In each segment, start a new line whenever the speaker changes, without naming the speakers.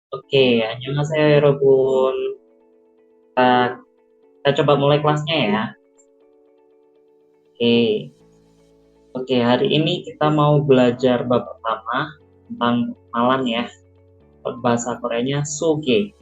Oke, annyeonghaseyo 여러분. Kita, kita coba mulai kelasnya ya. Oke, oke, hari ini kita mau belajar bab pertama tentang kenalan ya. Bahasa Koreanya soge.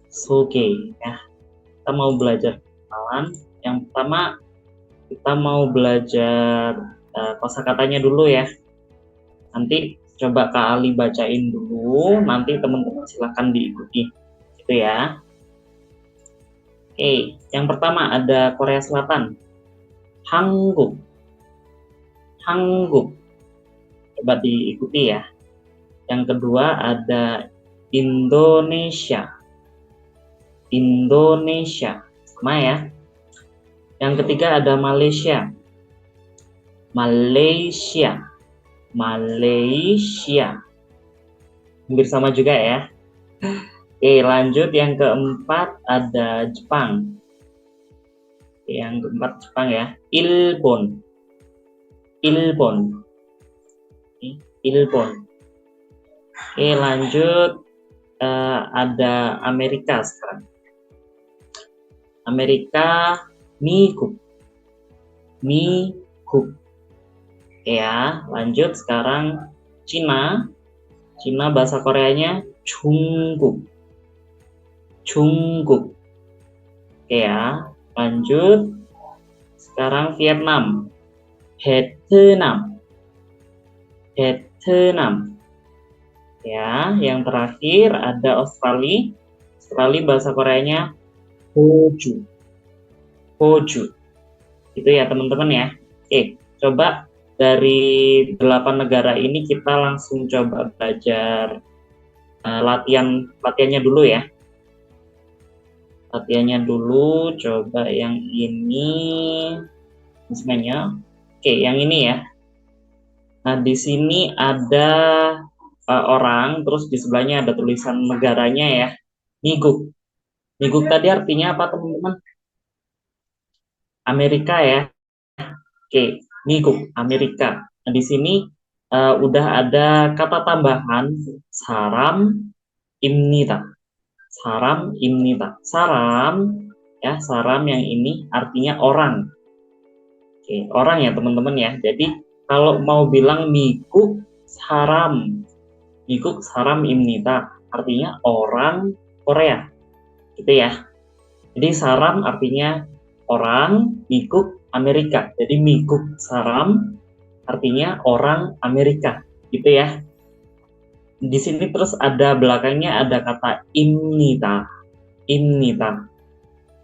Soge ya. Kita mau belajar kenalan. Yang pertama kita mau belajar kosakatanya dulu ya. Nanti coba Kak Ali bacain dulu, nanti teman-teman silahkan diikuti. Gitu ya. Oke, yang pertama ada Korea Selatan. Hanguk. Hanguk. Coba diikuti ya. Yang kedua ada Indonesia. Indonesia. Sama ya. Yang ketiga ada Malaysia. Malaysia. Malaysia. Hampir sama juga ya. Oke, lanjut yang keempat ada Jepang. Yang keempat Jepang ya. Ilbon. Ilbon. Ilbon. Oke, lanjut ada Amerika sekarang. Amerika, Mi국. Mi국. Ya, lanjut sekarang Cina. Cina bahasa Koreanya Jungkook. Jungkook. Ya, lanjut sekarang Vietnam. Vietnam. Vietnam. Ya, yang terakhir ada Australia. Australia bahasa Koreanya Hoju. Hoju. Itu ya teman-teman ya. Oke, coba dari 8 negara ini kita langsung coba belajar latihannya dulu ya. Latihannya dulu, coba yang ini semuanya. Oke, yang ini ya. Nah, di sini ada orang, terus di sebelahnya ada tulisan negaranya ya. Miguk. Miguk tadi artinya apa teman-teman? Amerika ya. Oke, Miguk, Amerika. Nah, di sini udah ada kata tambahan saram imnita. Saram imnita. Saram ya, saram yang ini artinya orang. Oke, orang ya teman-teman ya. Jadi kalau mau bilang miguk saram, miguk saram imnita artinya orang Korea. Gitu ya. Jadi saram artinya orang, miguk Amerika. Jadi miguk saram artinya orang Amerika. Gitu ya. Di sini terus ada belakangnya ada kata imnita. Imnita.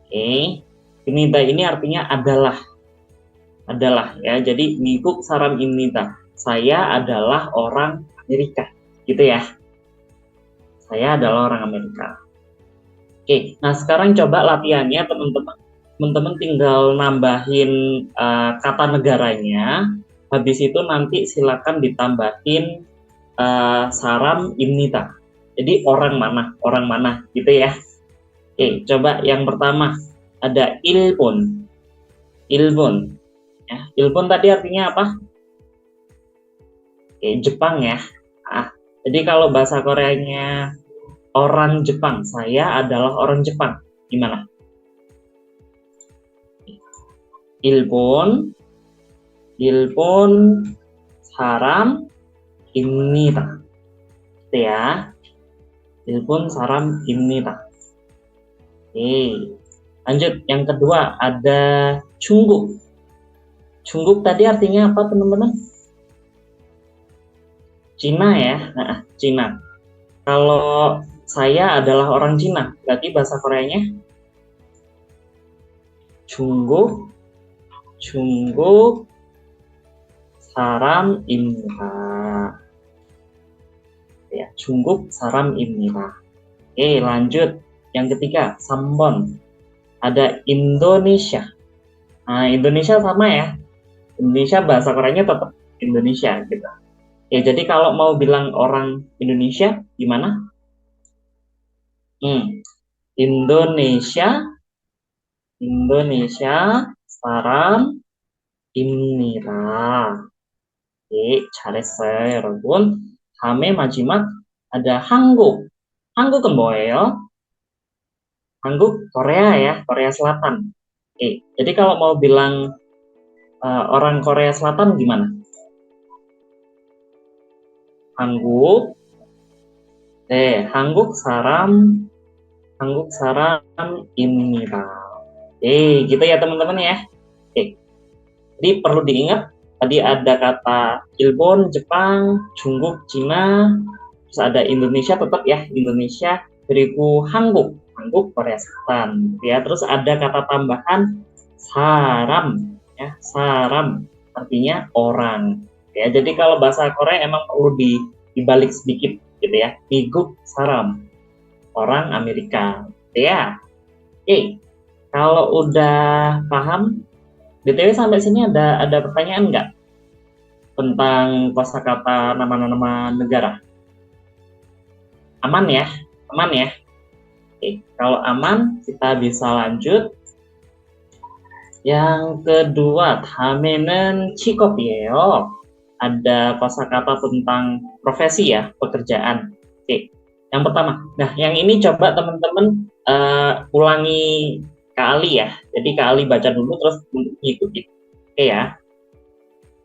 Oke. Imnita ini artinya adalah. Adalah ya. Jadi miguk saram imnita. Saya adalah orang Amerika. Gitu ya. Saya adalah orang Amerika. Oke, nah sekarang coba latihannya teman-teman. Teman-teman tinggal nambahin kata negaranya. Habis itu nanti silakan ditambahin saram imnita. Jadi orang mana gitu ya. Oke, coba yang pertama ada Ilbon. Ilbon. Ya, Ilbon tadi artinya apa? Oke, Jepang ya. Nah, jadi kalau bahasa Koreanya orang Jepang, saya adalah orang Jepang. Gimana? Ilbon, Ilbon, saram, imnita. Gitu ya. Ilbon, saram, imnita. Oke. Lanjut, yang kedua ada Cungguk. Cungguk tadi artinya apa teman-teman? Cina ya. Nah, Cina. Kalau saya adalah orang Cina, berarti bahasa Koreanya Cungguk, Cungguk, saram, imnita. Ya, Cungguk, saram, imnita. Oke, lanjut. Yang ketiga, Sambon. Ada Indonesia. Nah, Indonesia sama ya. Indonesia bahasa Koreanya tetap Indonesia gitu. Ya, jadi kalau mau bilang orang Indonesia gimana? Indonesia, Indonesia, sa람, 입니다. 네, 잘했어요, 여러분. 다음에 마지막 ada 한국. 한국은 뭐예요? Hangguk Korea ya, Korea Selatan. Oke, jadi kalau mau bilang orang Korea Selatan gimana? Hangguk, Hangguk saram imnida. Gitu ya teman-teman ya. Oke, jadi perlu diingat tadi ada kata Ilbon, Jepang, Jungguk, Cina, terus ada Indonesia tetap ya Indonesia, beriku Hangguk Korea Selatan ya. Terus ada kata tambahan saram ya, saram artinya orang ya. Jadi kalau bahasa Korea emang perlu dibalik sedikit gitu ya, Miguk saram orang Amerika ya. Oke, kalau udah paham, BTW sampai sini ada pertanyaan nggak tentang kosakata nama-nama negara? Aman ya? Aman ya? Oke, kalau aman kita bisa lanjut. Yang kedua, 다음에는 직업이에요. Ada kosakata tentang profesi ya, pekerjaan. Oke, yang pertama. Nah, yang ini coba teman-teman ulangi kali ya. Jadi kali baca dulu terus ikuti. Oke ya.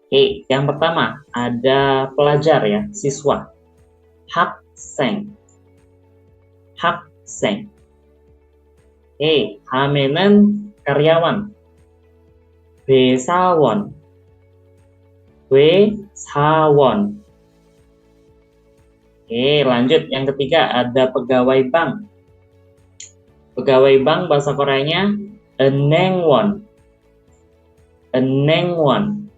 Oke, yang pertama ada pelajar ya, siswa. 학생. 학생. 다음에는 karyawan. 회사원. 회사원. Lanjut. Yang ketiga ada pegawai bank. Pegawai bank bahasa Koreanya 은행원. 은행원.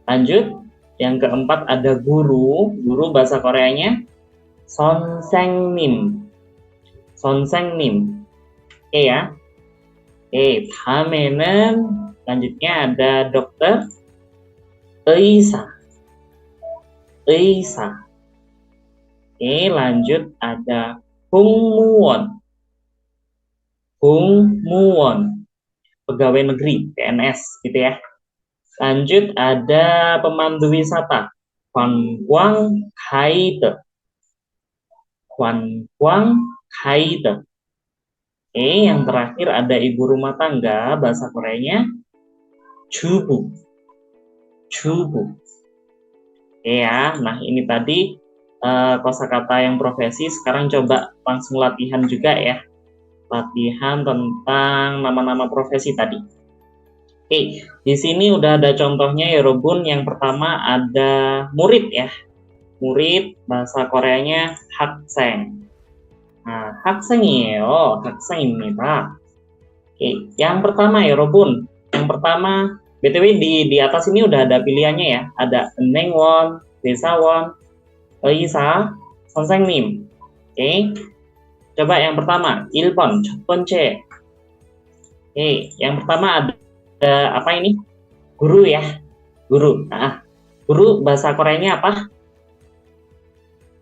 Lanjut. Yang keempat ada guru. Guru bahasa Koreanya 선생님. 선생님. Ya. 다음에는 lanjutnya ada dokter, 의사. 의사. Lanjut ada 공무원. 공무원. Pegawai negeri, PNS gitu ya. Lanjut ada pemandu wisata, 관광가이드. 관광가이드. Yang terakhir ada ibu rumah tangga, bahasa Koreanya 주부. 주부. Ya, nah ini tadi kosakata yang profesi. Sekarang coba langsung latihan juga ya. Latihan tentang nama-nama profesi tadi. Di sini udah ada contohnya ya Robun. Yang pertama ada murid ya. Murid bahasa Koreanya 학생. Nah, 학생이에요. 학생입니다. Yang pertama ya Robun. Yang pertama, BTW di atas ini udah ada pilihannya ya. Ada 은행원, 회사원, 의사, 선생님. Coba yang pertama, 1번, 첫 번째. Yang pertama ada apa ini? Guru ya. Guru. Nah, guru bahasa Koreanya apa?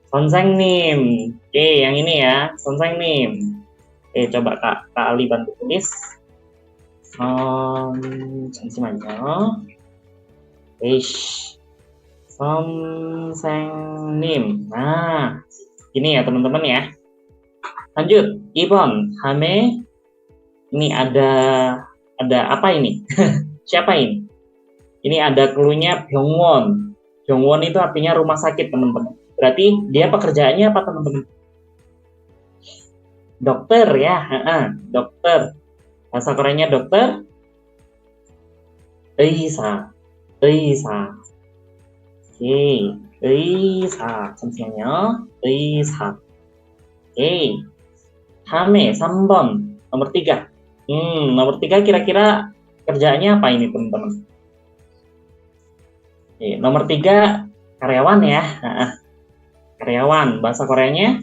선생님. Yang ini ya, 선생님. Coba Kak Ali bantu tulis. 잠시만요. 선생님. Nah, ini ya teman-teman ya. Lanjut, 2번. 다음에 ini ada apa ini? Siapa ini? Ini ada clue-nya 병원. 병원 itu artinya rumah sakit, teman-teman. Berarti dia pekerjaannya apa, teman-teman? Dokter ya, dokter. Bahasa Koreanya dokter. 의사. 의사. 의사. 잠시만요. 의사. 다음에 3번. Nomor 3. Nomor 3 kira-kira kerjaannya apa ini, teman-teman? Nomor 3 karyawan ya. karyawan. Bahasa Koreanya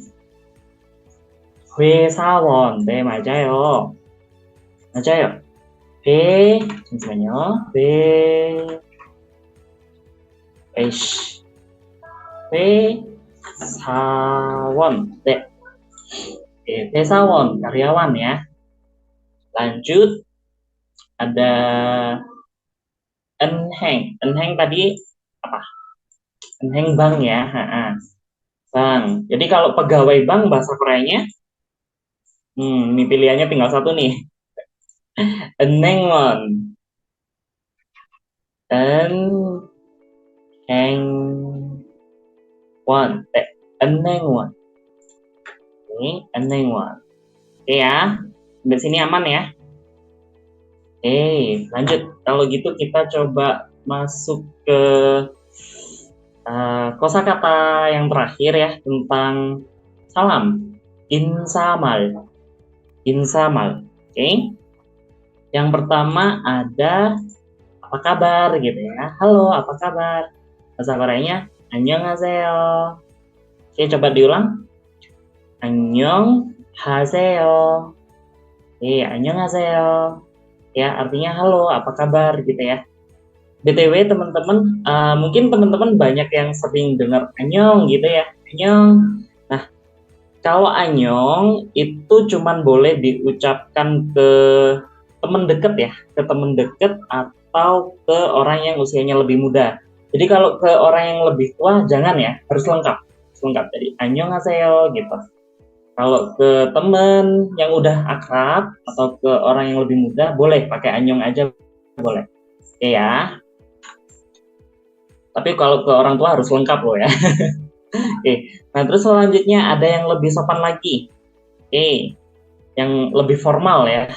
회사원. 네, 맞아요. 맞아요. 잠시만요. 회사원. 네. 회사원, karyawan ya. Lanjut, ada 은행. 은행 tadi apa? 은행 bank ya. Bank. Jadi kalau pegawai bank bahasa Koreanya, ini pilihannya tinggal satu nih. Enengwon. En eng won. Enengwon. Ini enengwon. Oke ya. Sampai sini aman ya. Lanjut. Kalau gitu kita coba masuk ke kosakata yang terakhir ya tentang salam. Insamal. Insamal. Oke. Yang pertama ada apa kabar gitu ya. Halo, apa kabar? Bahasa Koreanya annyeonghaseyo. Oke, coba diulang. annyeonghaseyo. annyeonghaseyo. Ya, artinya halo, apa kabar gitu ya. BTW teman-teman, mungkin teman-teman banyak yang sering dengar annyeong gitu ya. Annyeong. Nah, kalau annyeong itu cuman boleh diucapkan ke teman deket ya, ke teman deket atau ke orang yang usianya lebih muda. Jadi kalau ke orang yang lebih tua jangan ya, harus lengkap. Harus lengkap. Jadi annyeonghaseyo gitu. Kalau ke teman yang udah akrab atau ke orang yang lebih muda boleh pakai annyeong aja boleh. Oke ya. Tapi kalau ke orang tua harus lengkap loh ya. Oke. Nah, terus selanjutnya ada yang lebih sopan lagi. Oke. Yang lebih formal ya.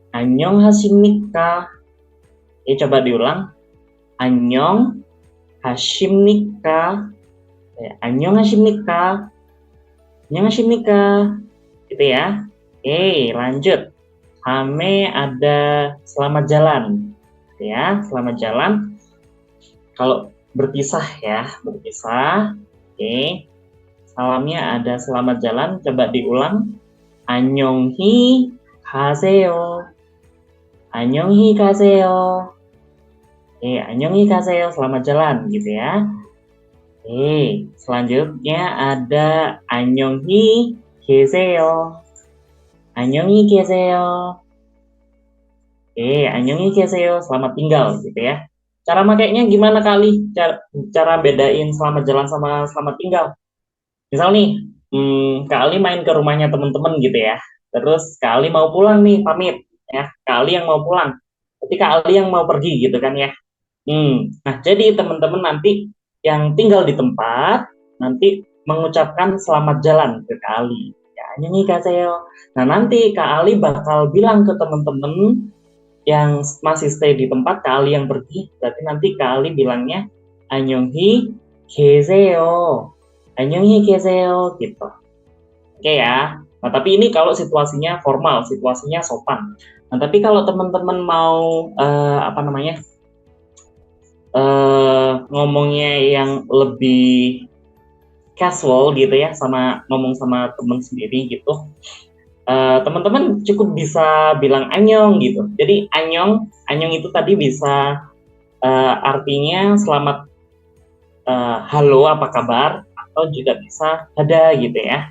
Annyeonghasimnika. Oke, coba diulang. Annyeonghasimnika. Annyeonghasimnika. Annyeonghasimnika. Gitu ya. Oke, lanjut. Hame ada selamat jalan. Ya, selamat jalan. Kalau berpisah ya, berpisah. Oke. Salamnya ada selamat jalan, coba diulang. Annyeonghi 가세요. Annyeonghi 가세요. annyeonghi 가세요, selamat jalan gitu ya. Selanjutnya ada annyeonghi 계세요. Annyeonghi 계세요. annyeonghi 계세요, selamat tinggal gitu ya. Cara makainya gimana kali? Cara bedain selamat jalan sama selamat tinggal. Misal nih, Kak Ali main ke rumahnya teman-teman gitu ya. Terus Kak Ali mau pulang nih, pamit ya. Kak Ali yang mau pulang. Berarti Kak Ali yang mau pergi gitu kan ya. Nah, jadi teman-teman nanti yang tinggal di tempat nanti mengucapkan selamat jalan ke Kak Ali. Ya, nyanyi Kak Seo. Nah, nanti Kak Ali bakal bilang ke teman-teman yang masih stay di tempat, Kak Ali yang pergi. Berarti nanti Kak Ali bilangnya annyeonghi 계세요. annyeonghi 계세요 gitu. Oke ya. Nah, tapi ini kalau situasinya formal, situasinya sopan. Nah, tapi kalau teman-teman mau ngomongnya yang lebih casual gitu ya, sama ngomong sama teman sendiri gitu, teman-teman cukup bisa bilang annyeong gitu. Jadi annyeong itu tadi bisa artinya selamat, halo apa kabar, atau juga bisa ada gitu ya.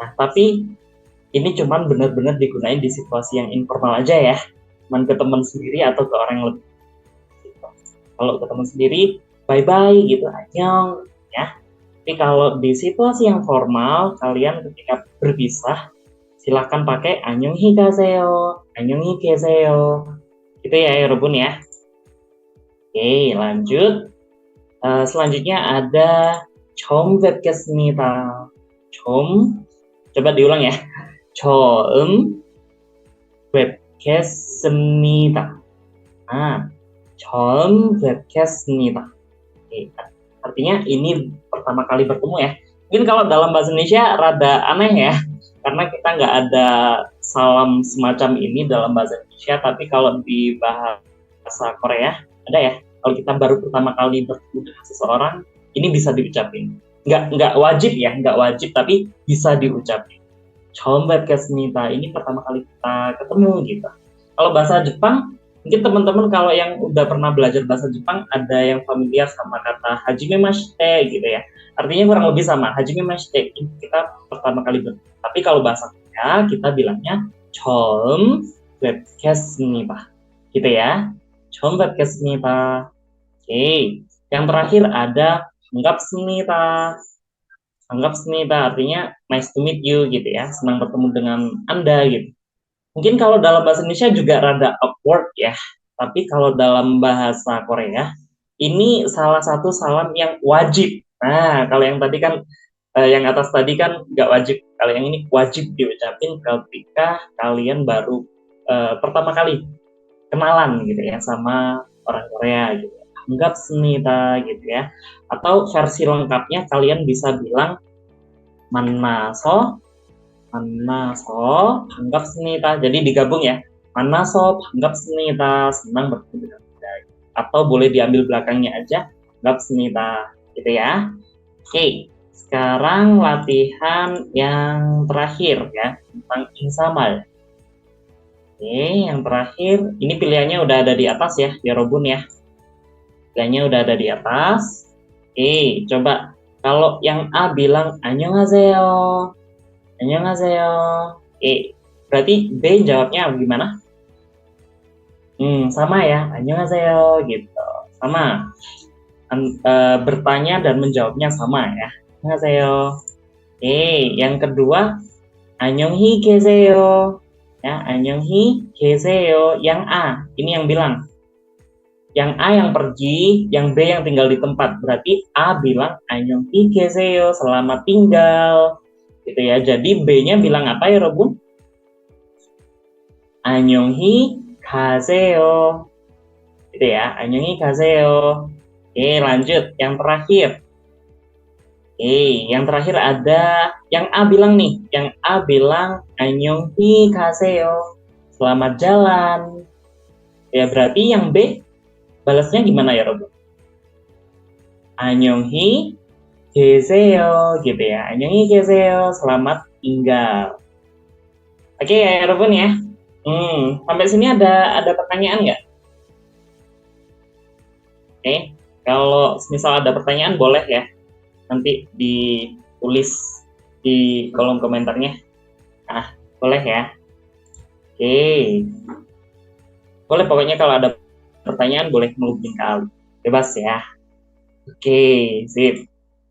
Nah, tapi ini cuman benar-benar digunain di situasi yang informal aja ya, cuman ke teman sendiri atau ke orang yang lebih gitu. Kalau ke teman sendiri bye bye gitu, annyeong ya. Tapi kalau di situasi yang formal, kalian ketika berpisah silahkan pakai annyeonghi gaseyo, annyeonghi gaseyo gitu ya Robun ya. Oke, lanjut. Selanjutnya ada 처음 뵙겠습니다. coba diulang ya. 처음 뵙겠습니다. 처음 뵙겠습니다. Oke, artinya ini pertama kali bertemu ya. Mungkin kalau dalam bahasa Indonesia rada aneh ya, karena kita nggak ada salam semacam ini dalam bahasa Indonesia, tapi kalau di bahasa Korea ada ya. Kalau kita baru pertama kali bertemu dengan seseorang, ini bisa diucapin. Nggak wajib ya, nggak wajib, tapi bisa diucapin. 처음 뵙겠습니다. Ini pertama kali kita ketemu gitu. Kalau bahasa Jepang, mungkin teman-teman kalau yang udah pernah belajar bahasa Jepang ada yang familiar sama kata hajime mashite gitu ya. Artinya kurang lebih sama, hajime mashite. Ini kita pertama kali bertemu. Tapi kalau bahasa Korea kita bilangnya 처음 뵙겠습니다. Gitu ya. 처음 뵙겠습니다. Oke. Yang terakhir ada 반갑습니다. Banggapsnita artinya nice to meet you gitu ya, senang bertemu dengan Anda gitu. Mungkin kalau dalam bahasa Indonesia juga rada awkward ya, tapi kalau dalam bahasa Korea ini salah satu salam yang wajib. Nah, kalau yang tadi kan yang atas tadi kan nggak wajib, kalau yang ini wajib diucapin ketika kalian baru pertama kali kenalan gitu ya sama orang Korea gitu. Anggap senita gitu ya. Atau versi lengkapnya kalian bisa bilang manaso, manaso, anggap senita. Jadi digabung ya. Manaso, anggap senita, senang bertemu dengan Anda. Atau boleh diambil belakangnya aja, anggap senita gitu ya. Oke, sekarang latihan yang terakhir ya, tentang insamal. Oke, yang terakhir, ini pilihannya udah ada di atas ya Robun ya. Pilihannya udah ada di atas. Oke, coba kalau yang A bilang annyeonghaseyo, annyeonghaseyo. Oke, berarti B jawabnya gimana? Sama ya, annyeonghaseyo gitu. Sama. Bertanya dan menjawabnya sama ya. Annyeonghaseyo. Oke, yang kedua annyeonghi keseyo. Ya, annyeonghi keseyo. Yang A, ini yang bilang. Yang A yang pergi, yang B yang tinggal di tempat. Berarti A bilang annyeonghi keseyo, selamat tinggal. Gitu ya. Jadi B-nya bilang apa ya, Robun? annyeonghi gaseyo. Gitu ya, annyeonghi gaseyo. Oke, lanjut. Yang terakhir. Yang terakhir ada yang A bilang nih, yang A bilang annyeonghi gaseyo, selamat jalan. Ya berarti yang B balasnya gimana ya Robo? Annyeonghi gaseyo gitu ya, annyeonghi gaseyo, selamat tinggal. Oke ya Robo nih ya. Sampai sini ada pertanyaan nggak? Oke, kalau misal ada pertanyaan boleh ya, nanti ditulis di kolom komentarnya. Nah, boleh ya. Oke. Boleh pokoknya kalau ada pertanyaan boleh menghubungi kali. Bebas ya. Oke, sip.